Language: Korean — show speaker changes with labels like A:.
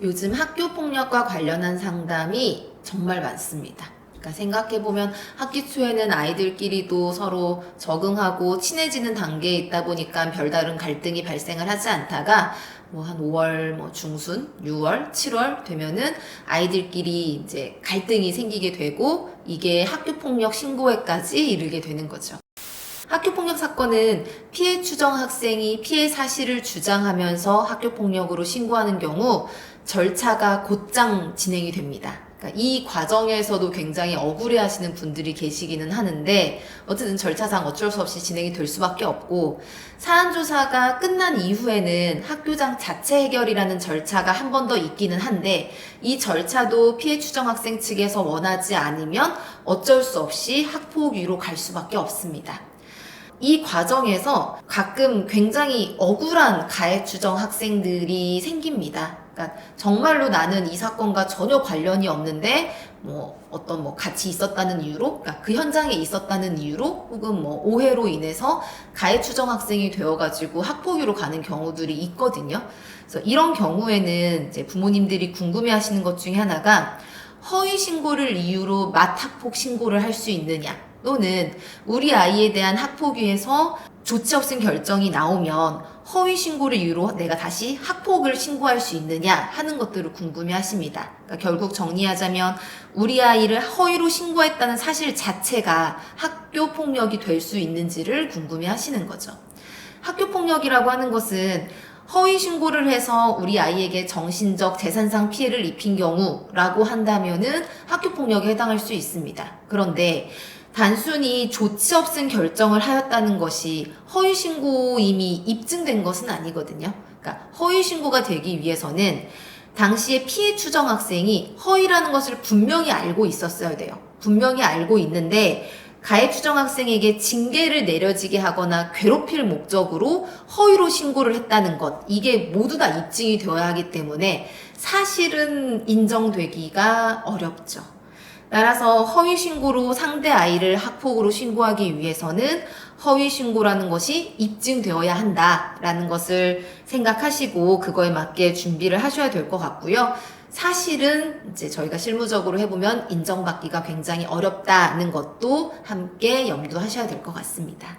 A: 요즘 학교 폭력과 관련한 상담이 정말 많습니다. 그러니까 생각해보면 학기 초에는 아이들끼리도 서로 적응하고 친해지는 단계에 있다 보니까 별다른 갈등이 발생을 하지 않다가 뭐 한 5월 중순, 6월, 7월 되면은 아이들끼리 이제 갈등이 생기게 되고 이게 학교 폭력 신고에까지 이르게 되는 거죠. 학교폭력 사건은 피해 추정 학생이 피해 사실을 주장하면서 학교폭력으로 신고하는 경우 절차가 곧장 진행이 됩니다. 그러니까 이 과정에서도 굉장히 억울해 하시는 분들이 계시기는 하는데 어쨌든 절차상 어쩔 수 없이 진행이 될 수밖에 없고 사안조사가 끝난 이후에는 학교장 자체 해결이라는 절차가 한 번 더 있기는 한데 이 절차도 피해 추정 학생 측에서 원하지 않으면 어쩔 수 없이 학폭위로 갈 수밖에 없습니다. 이 과정에서 가끔 굉장히 억울한 가해 추정 학생들이 생깁니다. 그러니까 정말로 나는 이 사건과 전혀 관련이 없는데 같이 있었다는 이유로, 그러니까 그 현장에 있었다는 이유로 혹은 오해로 인해서 가해 추정 학생이 되어가지고 학폭위로 가는 경우들이 있거든요. 그래서 이런 경우에는 이제 부모님들이 궁금해하시는 것 중에 하나가 허위 신고를 이유로 맞학폭 신고를 할 수 있느냐, 또는 우리 아이에 대한 학폭위에서 조치 없음 결정이 나오면 허위 신고를 이유로 내가 다시 학폭을 신고할 수 있느냐 하는 것들을 궁금해 하십니다. 그러니까 결국 정리하자면 우리 아이를 허위로 신고했다는 사실 자체가 학교 폭력이 될 수 있는지를 궁금해 하시는 거죠. 학교 폭력이라고 하는 것은 허위 신고를 해서 우리 아이에게 정신적, 재산상 피해를 입힌 경우라고 한다면은 학교 폭력에 해당할 수 있습니다. 그런데 단순히 조치 없음 결정을 하였다는 것이 허위 신고임이 입증된 것은 아니거든요. 그러니까 허위 신고가 되기 위해서는 당시에 피해 추정 학생이 허위라는 것을 분명히 알고 있었어야 돼요. 분명히 알고 있는데 가해 추정 학생에게 징계를 내려지게 하거나 괴롭힐 목적으로 허위로 신고를 했다는 것, 이게 모두 다 입증이 되어야 하기 때문에 사실은 인정되기가 어렵죠. 따라서 허위 신고로 상대 아이를 학폭으로 신고하기 위해서는 허위 신고라는 것이 입증되어야 한다라는 것을 생각하시고 그거에 맞게 준비를 하셔야 될 것 같고요. 사실은 이제 저희가 실무적으로 해보면 인정받기가 굉장히 어렵다는 것도 함께 염두하셔야 될 것 같습니다.